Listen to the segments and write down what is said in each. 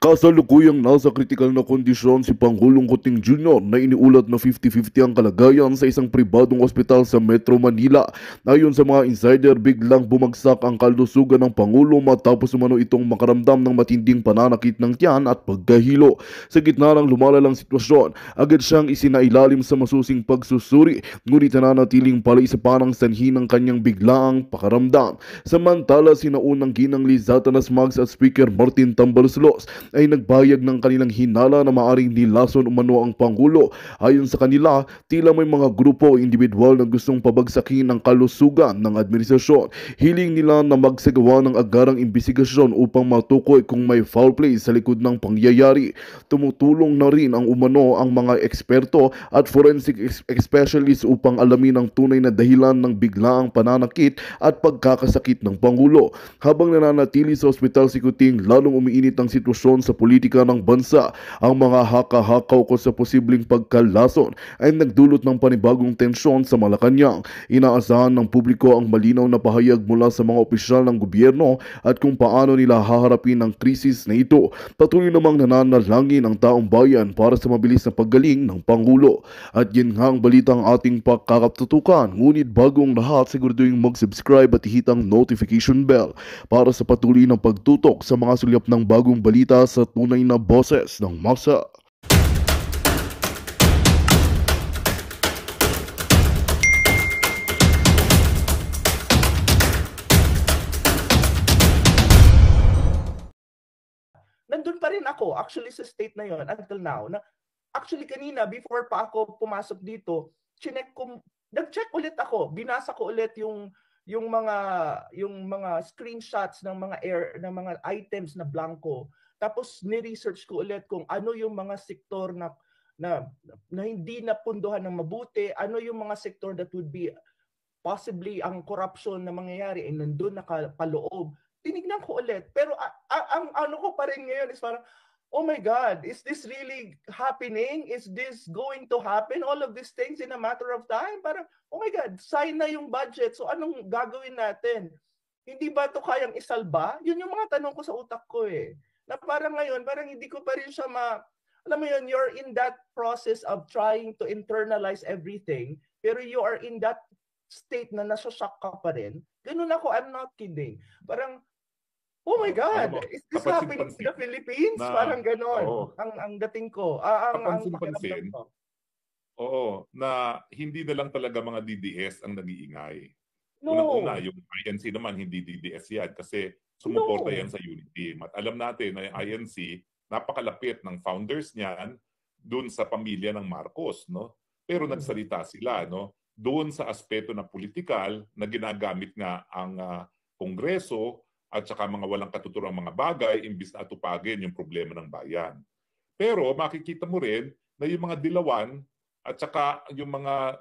Kasalukuyang nasa kritikal na kondisyon si Pangulong Kuting Jr. na iniulat na 50-50 ang kalagayan sa isang pribadong ospital sa Metro Manila. Ayon sa mga insider, biglang bumagsak ang kalusugan ng Pangulo matapos umano itong makaramdam ng matinding pananakit ng tiyan at pagkahilo. Sa gitna ng lumalalang sitwasyon, agad siyang isinailalim sa masusing pagsusuri, ngunit nananatiling pala isa pa ng sanhi ng kanyang biglaang pakaramdam. Samantala, sinaunang ginang Liz Satanas Mags at Speaker Martin Tambaloslos ay nagbayag ng kanilang hinala na maaring nilason umano ang Pangulo. Ayon sa kanila, tila may mga grupo o individual na gustong pabagsakin ang kalusugan ng administrasyon. Hiling nila na magsagawa ng agarang imbestigasyon upang matukoy kung may foul play sa likod ng pangyayari. Tumutulong na rin ang umano ang mga eksperto at forensic specialist upang alamin ang tunay na dahilan ng biglaang pananakit at pagkakasakit ng Pangulo. Habang nananatili sa ospital si Kuting, lalong umiinit ang sitwasyon sa politika ng bansa. Ang mga haka-hakaw ko sa posibleng pagkalason ay nagdulot ng panibagong tensyon sa Malacanang. Inaasahan ng publiko ang malinaw na pahayag mula sa mga opisyal ng gobyerno at kung paano nila haharapin ang krisis na ito. Patuloy namang nananalangin ang taong bayan para sa mabilis na paggaling ng Pangulo. At yan nga ang balitang ating pagkakatutukan. Ngunit bagong lahat, siguraduhin mag-subscribe at ihit ang notification bell para sa patuloy na pagtutok sa mga sulyap ng bagong balita sa tunay na boses ng masa. Nandun pa rin ako actually sa state na yon until now. Na, actually kanina before pa ako pumasok dito, nag-check ulit ako, binasa ko ulit yung mga screenshots ng mga items na blanco. Tapos ni-research ko ulit kung ano yung mga sektor na hindi napunduhan ng mabuti, ano yung mga sektor that would be possibly ang corruption na mangyayari ay nandun nakapaloob. Tinignan ko ulit. Pero ang ano ko pa rin ngayon is parang, oh my God, is this really happening? Is this going to happen? All of these things in a matter of time? Parang, oh my God, sign na yung budget. So anong gagawin natin? Hindi ba ito kayang isalba? Yun yung mga tanong ko sa utak ko eh. Na parang ngayon, parang hindi ko pa rin siya alam mo yun, you're in that process of trying to internalize everything, pero you are in that state na nasa-shock ka pa rin. Ganun ako, I'm not kidding. Parang, oh my God, is this happening in the Philippines? Na, parang ganon ang dating ko. Ang pakiramdam ko. Oo, na hindi na lang talaga mga DDS ang nag-iingay. No. Unang-una, yung INC naman, hindi DDS yan kasi sumuporta yan sa unity. At alam natin na yung INC, napakalapit ng founders niyan doon sa pamilya ng Marcos. No? Pero nagsalita sila doon sa aspeto na politikal na ginagamit nga ang Kongreso at saka mga walang katuturang mga bagay imbis na atupagin yung problema ng bayan. Pero makikita mo rin na yung mga dilawan at saka yung mga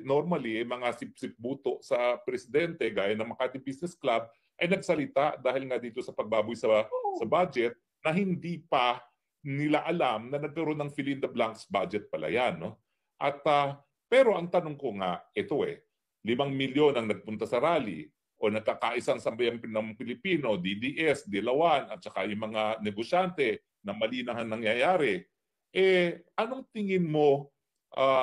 normally mga sip-sip buto sa presidente gaya ng Makati Business Club ay nagsalita dahil nga dito sa pagbaboy sa budget na hindi pa nila alam na nagkaroon ng fill in the blanks budget pala yan. No? At pero ang tanong ko nga, ito 5 milyon ang nagpunta sa rally o nagkakaisang sambayan ng Pilipino, DDS, Dilawan, at saka yung mga negosyante na mali na nangyayari. Anong tingin mo,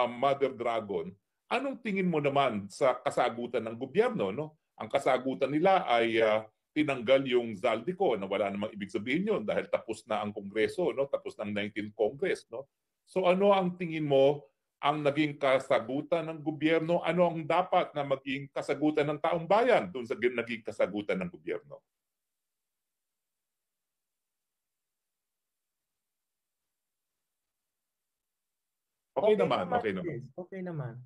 Mother Dragon, anong tingin mo naman sa kasagutan ng gobyerno? No? Ang kasagutan nila ay tinanggal yung Zaldico na wala namang ibig sabihin yun dahil tapos na ang Kongreso, no? Tapos ng 19th Congress. No? So ano ang tingin mo ang naging kasagutan ng gobyerno? Ano ang dapat na maging kasagutan ng taong bayan doon sa naging kasagutan ng gobyerno? Okay naman. Okay naman.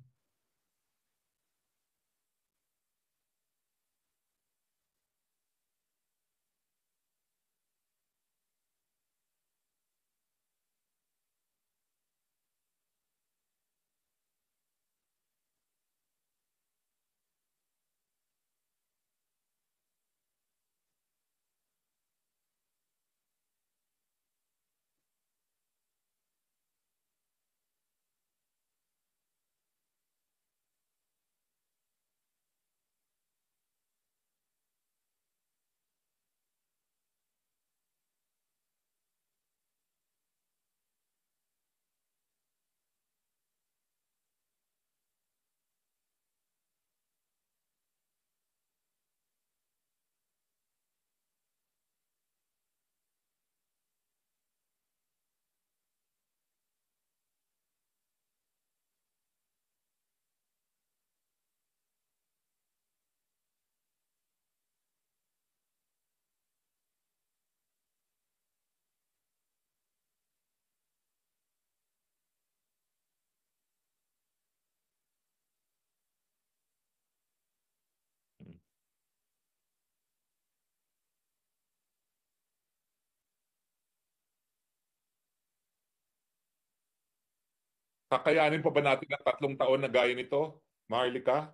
Kakayanin pa ba natin ang 3 taon na gaya nito, Maharlika?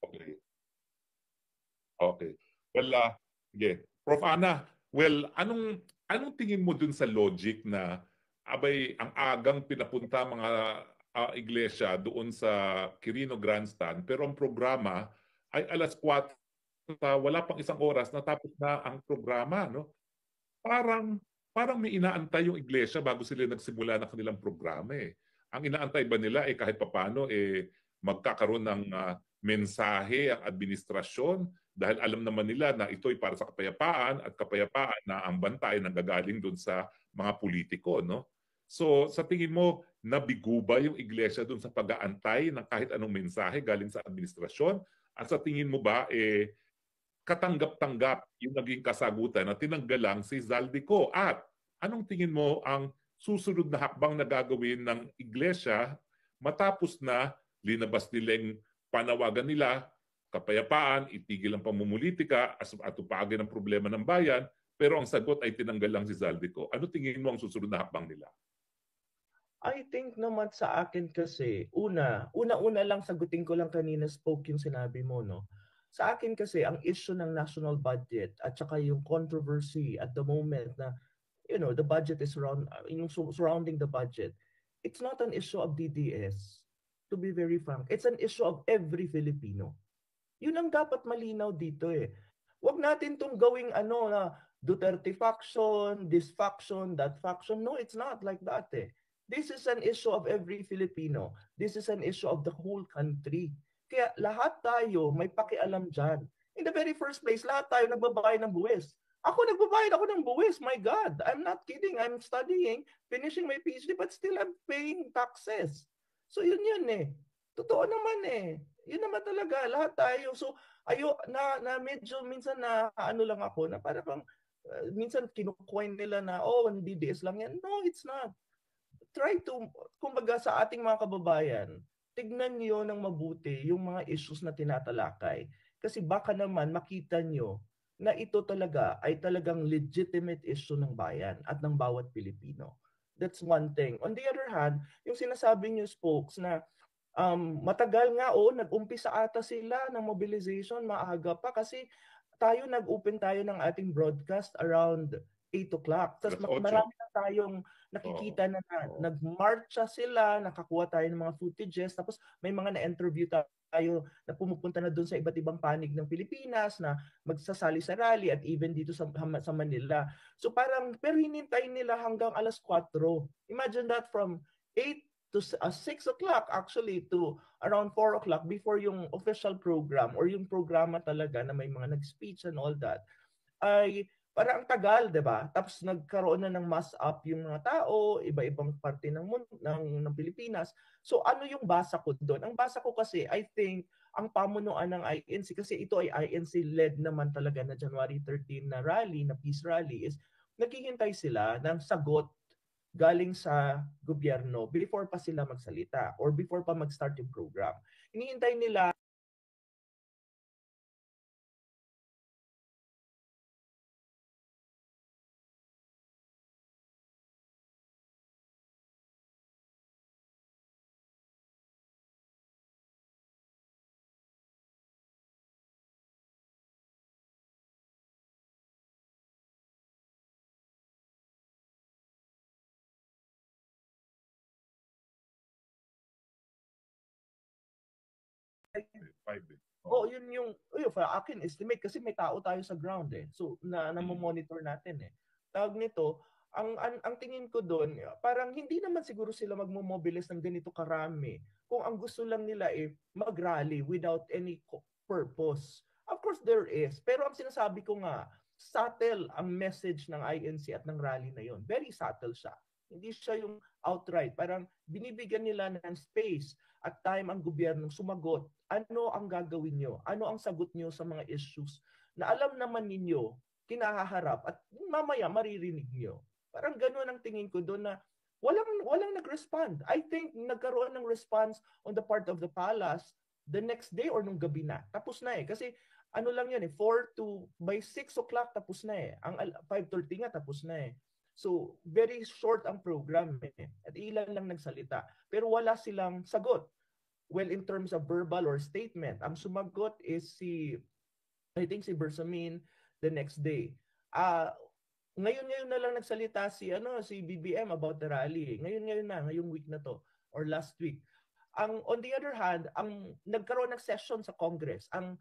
Okay. Okay. Well, sige. Prof. Ana, well, anong tingin mo dun sa logic na abay ang agang pinapunta mga iglesia doon sa Quirino Grandstand pero ang programa ay alas 4 wala pang 1 oras natapos na ang programa, no? Parang parang may inaantay yung iglesia bago sila nagsimula ng kanilang programa eh. Ang inaantay ba nila eh kahit papano eh magkakaroon ng mensahe ang administrasyon dahil alam naman nila na ito'y para sa kapayapaan at kapayapaan na ang bantay nanggagaling doon sa mga politiko, no? So sa tingin mo nabigo ba yung iglesia doon sa pag-aantay ng kahit anong mensahe galing sa administrasyon? At sa tingin mo ba eh katanggap-tanggap yung naging kasagutan na tinanggal lang si Zaldico? At anong tingin mo ang susunod na hakbang na gagawin ng iglesia matapos na linabas nilang panawagan nila, kapayapaan, itigil ang pamumulitika, atupagin ang problema ng bayan, pero ang sagot ay tinanggal lang si Zaldico. Ano tingin mo ang susunod na hakbang nila? I think naman sa akin kasi, una-una lang sagutin ko lang kanina spoke yung sinabi mo, no? Sa akin kasi, ang issue ng national budget at saka yung controversy at the moment na, the budget is surrounding the budget, it's not an issue of DDS, to be very frank. It's an issue of every Filipino. Yun ang dapat malinaw dito eh. Huwag natin tong gawing na Duterte faction, this faction, that faction. No, it's not like that eh. This is an issue of every Filipino. This is an issue of the whole country. Kaya lahat tayo may pakialam dyan. In the very first place, lahat tayo nagbabayad ng buwis. Ako nagbabayad ako ng buwis. My God, I'm not kidding. I'm studying, finishing my PhD, but still I'm paying taxes. So yun eh. Totoo naman eh. Yun naman talaga. Lahat tayo. So na medyo minsan na lang ako na parang minsan kinukuha nila na hindi DDS lang yan. No, it's not. Try to, kumbaga sa ating mga kababayan, tignan niyo ng mabuti yung mga issues na tinatalakay. Kasi baka naman makita niyo na ito talaga ay talagang legitimate issue ng bayan at ng bawat Pilipino. That's one thing. On the other hand, yung sinasabi niyo, spokes, na matagal nga, nag-umpisa ata sila ng mobilization, maaga pa kasi nag-open tayo ng ating broadcast around 8 o'clock. Tapos marami na tayong nakikita na nagmarcha sila, nakakuha tayo ng mga footages, tapos may mga na-interview tayo na pumupunta na doon sa iba't ibang panig ng Pilipinas na magsasali sa rally at even dito sa Manila. So pero hinintay nila hanggang alas 4. Imagine that, from 8 to 6 o'clock actually to around 4 o'clock before yung official program or yung programa talaga na may mga nag-speech and all that, ay parang ang tagal, 'di ba? Tapos nagkaroon na ng mass up yung mga tao, iba-ibang parte ng ng Pilipinas. So ano yung basa ko doon? Ang basa ko kasi, I think ang pamunuan ng INC, kasi ito ay INC led naman talaga na January 13 na rally, na peace rally, is naghihintay sila ng sagot galing sa gobyerno before pa sila magsalita or before pa mag-start yung program. Hinihintay nila yun yung akin estimate kasi may tao tayo sa ground eh. So na-monitor natin eh. Tawag nito, ang tingin ko doon, parang hindi naman siguro sila magmo-mobilize ng ganito karami kung ang gusto lang nila mag-rally without any purpose. Of course there is, pero ang sinasabi ko nga, subtle ang message ng INC at ng rally na yon. Very subtle siya. Hindi siya yung outright. Parang binibigyan nila ng space at time ang gobyerno sumagot. Ano ang gagawin nyo? Ano ang sagot nyo sa mga issues na alam naman ninyo, kinahaharap at mamaya maririnig nyo. Parang gano'n ang tingin ko doon na walang nag-respond. I think nagkaroon ng response on the part of the palace the next day or nung gabi na. Tapos na eh. Kasi ano lang yan eh, by 6 o'clock tapos na eh. Ang 5:30 nga tapos na eh. So, very short ang program eh. At ilan lang nagsalita. Pero wala silang sagot. Well, in terms of verbal or statement, ang sumagot is I think si Bersamin the next day. Ngayon na lang nagsalita si BBM about the rally. Ngayong week na to or last week. On the other hand, ang nagkaroon ng session sa Congress, ang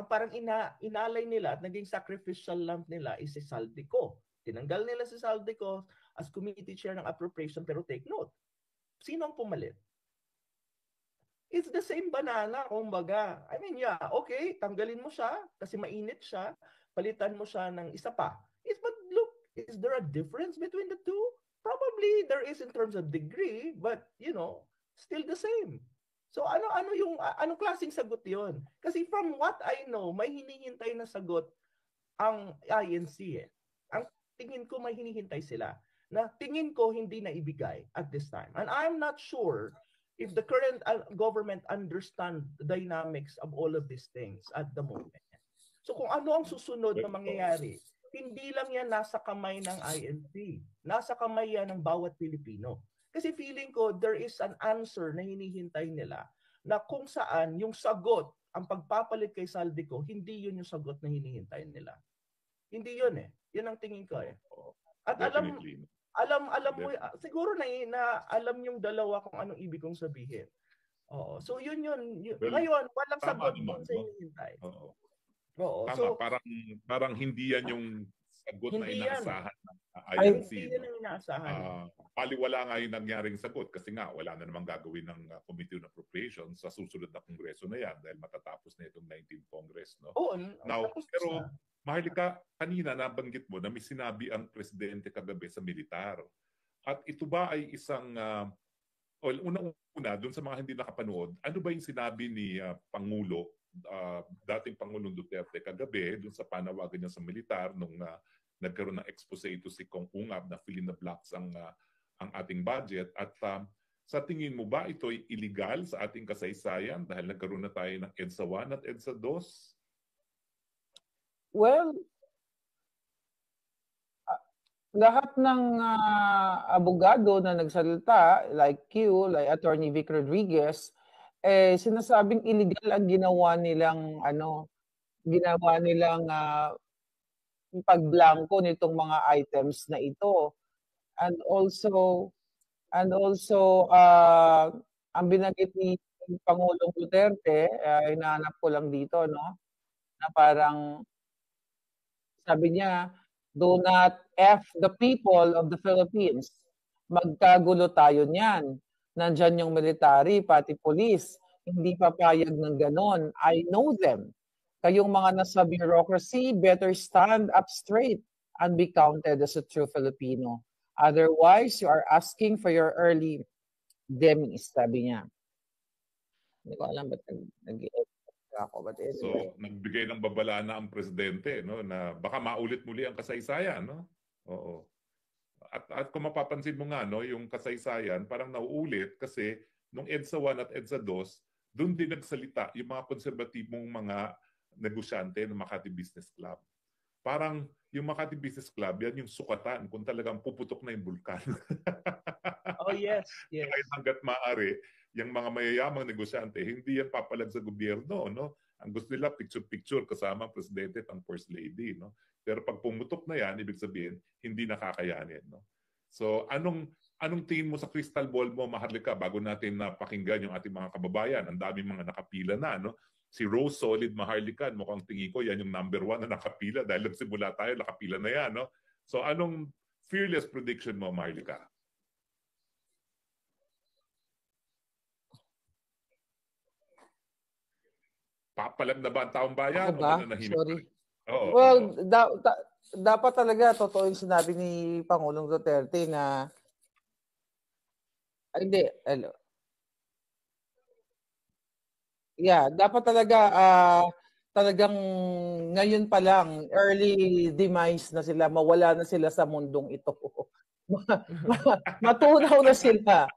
parang inalay nila at naging sacrificial lamb nila is si Saldico. Tinanggal nila si Saldico as committee chair ng appropriation, pero take note, sino ang pumalit? It's the same banana, kumbaga. I mean, yeah, okay, tanggalin mo siya kasi mainit siya, palitan mo siya ng isa pa. But look, is there a difference between the two? Probably there is in terms of degree, but still the same. So anong klaseng sagot 'yon? Kasi from what I know, may hinihintay na sagot ang INC eh. Ang tingin ko may hinihintay sila na tingin ko hindi na ibigay at this time. And I'm not sure if the current government understand the dynamics of all of these things at the moment. So kung ano ang susunod na mangyayari, hindi lang yan nasa kamay ng INC. Nasa kamay yan ng bawat Pilipino. Kasi feeling ko there is an answer na hinihintay nila na kung saan yung sagot, ang pagpapalit kay Saldico, hindi yun yung sagot na hinihintay nila. Hindi yun eh. Yun ang tingin ko eh. At alam mo, siguro na alam yung dalawa kung anong ibig kong sabihin. Oo. So yun. Well, ngayon, walang sagot doon sa hinihintay. Oo. Tama, so, parang hindi yan yung sagot na inaasahan ng INC. Hindi yan ang inaasahan. Paliwala nga yung nangyaring sagot kasi nga wala na namang gagawin ng Committee on Appropriations sa susunod na kongreso na yan dahil matatapos na itong 19th Congress. No? Oo. Pero Maharlika, kanina nabanggit mo na may sinabi ang presidente kagabi sa militar. At ito ba ay isang, unang-una, dun sa mga hindi nakapanood, ano ba yung sinabi ni Pangulo, dating Pangulong Duterte kagabi dun sa panawagan niya sa militar nung nagkaroon ng expose ito si Kong Ungab na fill in the blocks ang ating budget. At sa tingin mo ba ito ay illegal sa ating kasaysayan dahil nagkaroon na tayo ng EDSA 1 at EDSA 2? Well, lahat ng abogado na nagsalita, like you, like Attorney Vic Rodriguez, sinasabing illegal ang ginawa nilang pagblanko nitong mga items na ito. And also ang binanggit ni Pangulong Duterte, hinahanap ko lang dito, no, na parang sabi niya, do not F the people of the Philippines. Magkagulo tayo niyan. Nandyan yung military, pati police. Hindi papayag ng ganon. I know them. Kayong mga nasa bureaucracy, better stand up straight and be counted as a true Filipino. Otherwise, you are asking for your early demise, sabi niya. Hindi ko alam ba't ako. But anyway. So, nagbigay ng babala na ang presidente, no, na baka maulit muli ang kasaysayan, no? Oo. At kung mapapansin mo nga, no, yung kasaysayan parang nauulit kasi nung EDSA 1 at EDSA 2, doon din nagsalita yung mga konserbatibong mga negosyante ng Makati Business Club. Parang yung Makati Business Club, yan yung sukatan kung talagang puputok na yung bulkan. Oh, yes. Kahit hanggat maaari, yung mga mayayamang negosyante, hindi yan papalag sa gobyerno, no? Ang gusto nila picture-picture kasama ang presidente at ang first lady, no? Pero pag pumutok na yan, ibig sabihin, hindi nakakayanin, no? So, anong tingin mo sa crystal ball mo, Maharlika, bago natin napakinggan yung ating mga kababayan? Ang daming mga nakapila na, no? Si Rose Solid Maharlika, mukhang tingin ko, yan yung number 1 na nakapila dahil nagsimula tayo, nakapila na yan, no? So, anong fearless prediction mo, Maharlika? Papalag na ba ang taong bayan? Ba? O Sorry. Oo, well, dapat talaga totoo yung sinabi ni Pangulong Duterte na hindi, yeah, dapat talaga talagang ngayon pa lang early demise na sila, mawala na sila sa mundong ito. Matunaw na sila.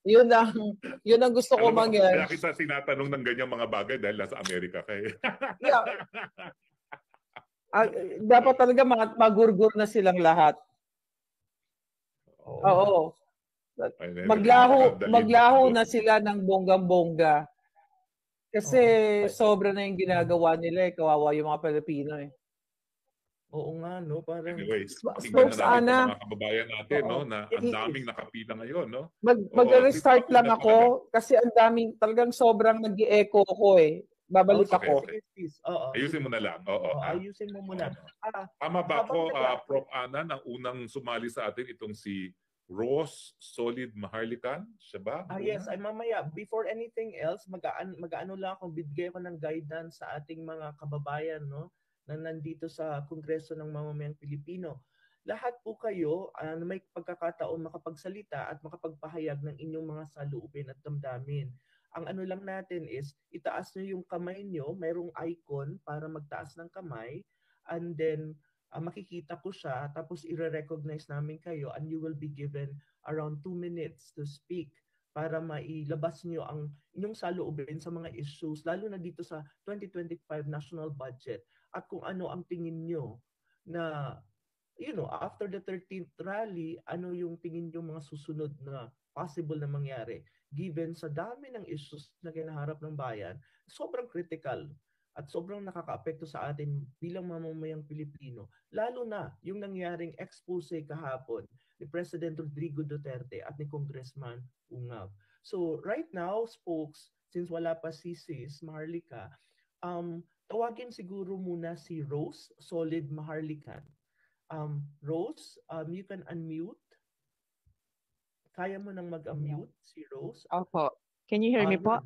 Yun ang gusto ko Alam mo, mangyari. kaya kita tinatanong ng ganyang mga bagay dahil nasa Amerika kayo. Yeah. Dapat talaga magurgur na silang lahat. Oo. Maglaho na sila ng bonggang-bongga. Kasi sobra na yung ginagawa nila kawawa yung mga Pilipino Oo nga, no? Parang... Anyways, Spokes, pakinggan na natin Ana. mga kababayan natin, no? Na ang daming nakapila ngayon, no? Mag-restart lang ako kasi ang daming, talagang sobrang nag-i-echo ko Babalik ako. Sige, ayusin mo na lang. Ayusin mo muna. Tama ba ako, Prof. Ana, na unang sumali sa atin itong si Rose Solid Maharlikan? Siya ba? Yes, ay mamaya. Before anything else, mag-ano lang akong bigay ko ng guidance sa ating mga kababayan, no? Na nandito sa Kongreso ng Mamamayang Pilipino. Lahat po kayo na may pagkakataon makapagsalita at makapagpahayag ng inyong mga saloobin at damdamin. Ang ano lang natin is, itaas nyo yung kamay nyo, mayroong icon para magtaas ng kamay, and then makikita ko siya, tapos i-recognize namin kayo, and you will be given around 2 minutes to speak para mailabas nyo ang inyong saloobin sa mga issues, lalo na dito sa 2025 national budget, at kung ano ang tingin nyo na, after the 13th rally, ano yung tingin nyo mga susunod na possible na mangyari given sa dami ng issues na kinaharap ng bayan, sobrang critical at sobrang nakakaapekto sa atin bilang mamamayang Pilipino, lalo na yung nangyaring expose kahapon ni President Rodrigo Duterte at ni Congressman Ungab. So right now, Spokes, since wala pa si Sis Maharlika, tawagin siguro muna si Rose Solid Maharlikan. Rose, you can unmute. Kaya mo nang mag-unmute si Rose? Opo. Can you hear me po?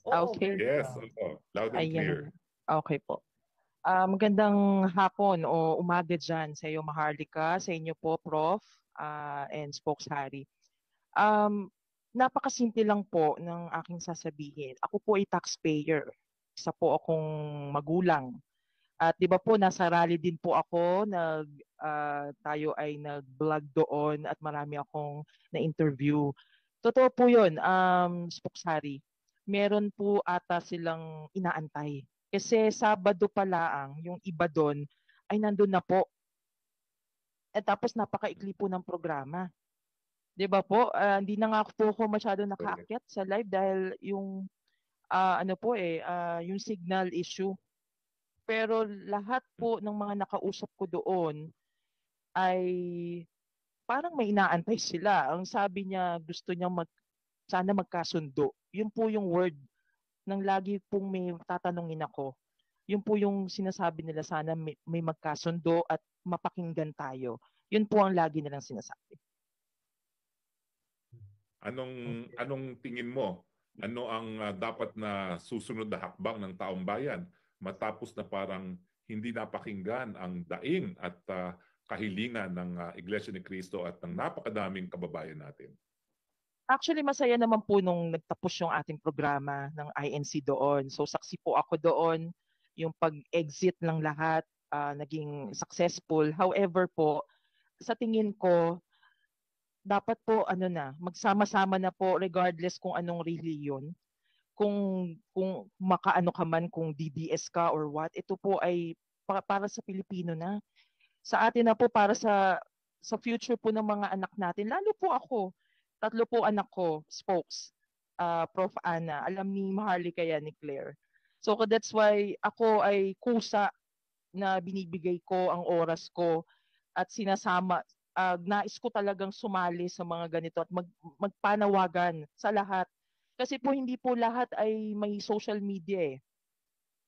Okay. Yes, loud and clear. Okay po. Magandang hapon o umaga dyan sa iyo, Maharlika, sa inyo po, Prof. And Spokes Harry. Napakasimple lang po ng aking sasabihin. Ako po ay taxpayer. Isa po akong magulang. At di ba po, nasa rally din po ako, tayo ay nag-vlog doon at marami akong na-interview. Totoo po yun, Spokes Harry. Meron po ata silang inaantay. Kasi Sabado pa lang, yung iba doon ay nandun na po. At tapos napakaikli po ng programa. Di ba po, hindi na nga po ako masyado nakaakyat sa live dahil yung, yung signal issue. Pero lahat po ng mga nakausap ko doon ay parang may inaantay sila. Ang sabi niya, gusto niya sana magkasundo. Yun po yung word nang lagi pong may tatanungin ako. Yun po yung sinasabi nila, sana may magkasundo at mapakinggan tayo. Yun po ang lagi nilang sinasabi. Anong tingin mo? Ano ang dapat na susunod na hakbang ng taong bayan matapos na parang hindi napakinggan ang daing at kahilingan ng Iglesia ni Cristo at ng napakadaming kababayan natin? Actually, masaya naman po nung nagtapos yung ating programa ng INC doon. So, saksi po ako doon. Yung pag-exit ng lahat, naging successful. However po, sa tingin ko, dapat po magsama-sama na po regardless kung anong reliyon. Kung makaano ka man, kung DDS ka or what, ito po ay para sa Pilipino na. Sa atin na po, para sa future po ng mga anak natin. Lalo po ako, 3 po anak ko, Spokes, Prof. Ana, alam ni Maharlika yan, ni Claire. So that's why ako ay kusa na binibigay ko ang oras ko at sinasama, nais ko talagang sumali sa mga ganito at magpanawagan sa lahat. Kasi po hindi po lahat ay may social media eh.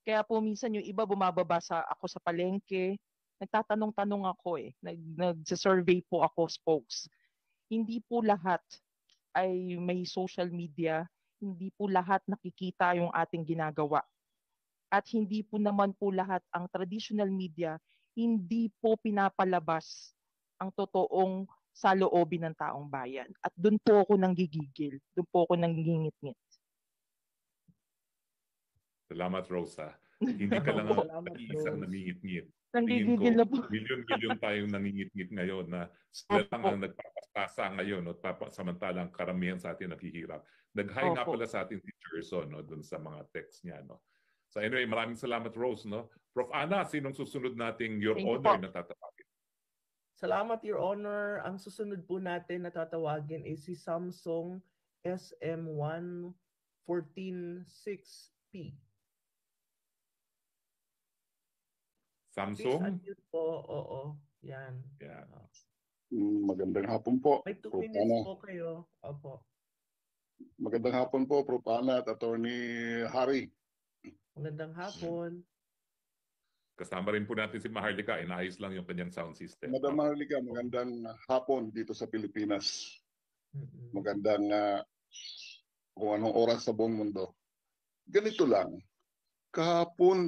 Kaya po minsan yung iba bumababa ako sa palengke, nagtatanong-tanong ako eh. Nag-survey po ako, Spokes. Hindi po lahat ay may social media, hindi po lahat nakikita yung ating ginagawa. At hindi po naman po lahat ang traditional media, hindi po pinapalabas ang totoong saloobin ng taong bayan. At doon po ako nanggigigil. Doon po ako nanggingit-ngit. Salamat, Rosa. Hindi ka lang ang Salamat, isang Rose. nangingit-ngit. Nanggigigil na po. Milyon-milyon tayong nangingit-ngit ngayon na sila lang ang nagpapastasa ngayon at samantalang karamihan sa atin naghihirap. Nag-hi nga Opo. pala sa atin si Gerson, no, dun sa mga text niya. No? So anyway, maraming salamat, Rose. No? Prof. Ana, sinong susunod nating Your Thank you Honor po. na tatawagin? Salamat, Your Honor. Ang susunod po natin na tatawagin is si Samsung SM1 146P. Please Samsung? unmute po. Oo, yan. Yeah. Magandang hapon po. May 2 Prof. minutes Ana. po kayo. Opo. Magandang hapon po, Prof. Ana at Attorney Harry. Magandang hapon. Kasama rin po natin si Maharlika. Inaayos lang yung kanyang sound system. Madam Maharlika, magandang hapon dito sa Pilipinas. Mm-mm. Magandang kung anong oras sa buong mundo. Ganito lang. Kahapon,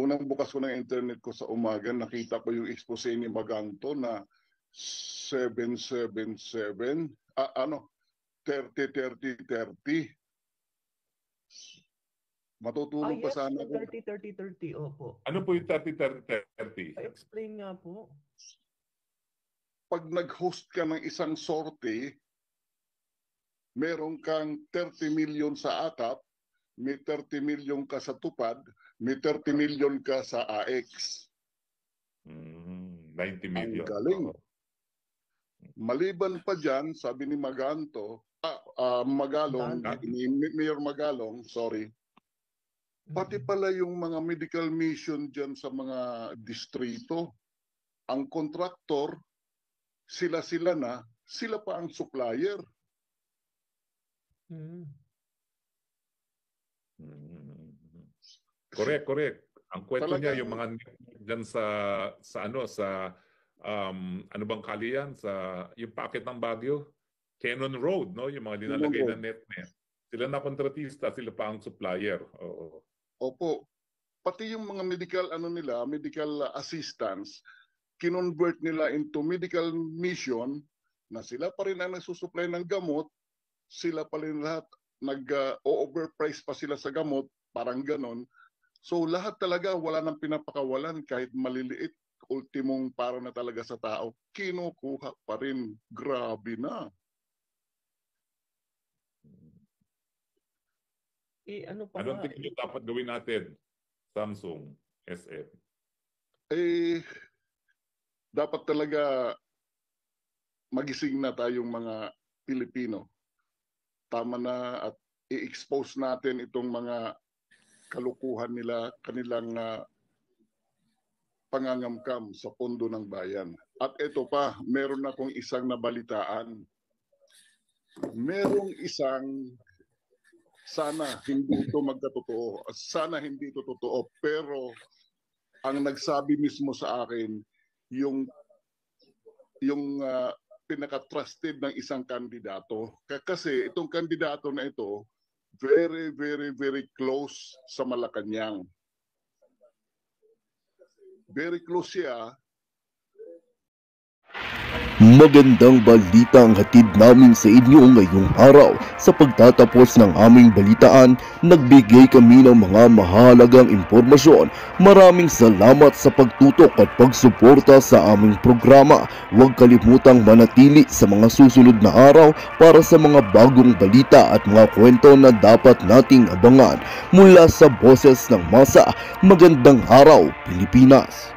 unang bukas ko ng internet ko sa umaga, nakita ko yung expose ni Maganto na 777, 30-30-30. Matutulog pa yes, sana yung ako. 30-30-30. Opo. Ano po yung 30-30-30? I-explain nga po. Pag nag-host ka ng isang sorte, meron kang 30 million sa atap, may 30 million ka sa tupad, may 30 million ka sa AX. 90 million. Ang galing. Maliban pa dyan, sabi ni Maganto, Magalong, ni Mayor Magalong, sorry, pati pala yung mga medical mission dyan sa mga distrito, ang kontraktor, sila na, sila pa ang supplier. Correct. Ang kwento Talagang- niya yung mga diyan sa ano bang kali yan, sa yung packet ng Baguio, Cannon Road, no, yung mga dinalagay na net. Sila na kontratista, sila pa ang supplier. Oo. Opo. Pati yung mga medical assistance, kinonvert nila into medical mission na sila pa rin ang nagsusupply ng gamot, sila pa rin lahat nag-overprice pa sila sa gamot, parang ganon. So lahat talaga wala nang pinapakawalan kahit maliliit, ultimong para na talaga sa tao, kinukuha pa rin. Grabe na. Ano pa Anong nga? tingin niyo dapat gawin natin, Samsung SM? Dapat talaga magising na tayong mga Pilipino. Tama na at i-expose natin itong mga kalukuhan nila, kanilang pangangamkam sa pondo ng bayan. At ito pa, meron akong isang nabalitaan. Merong isang, sana hindi ito magkatotoo, sana hindi ito totoo, pero ang nagsabi mismo sa akin, yung pinaka-trusted ng isang kandidato. Kasi itong kandidato na ito, very, very, very close sa Malacanang. Very close siya. Magandang balita ang hatid namin sa inyo ngayong araw. Sa pagtatapos ng aming balitaan, nagbigay kami ng mga mahalagang impormasyon. Maraming salamat sa pagtutok at pagsuporta sa aming programa. Huwag kalimutang manatili sa mga susunod na araw para sa mga bagong balita at mga kwento na dapat nating abangan. Mula sa Boses ng Masa, magandang araw, Pilipinas!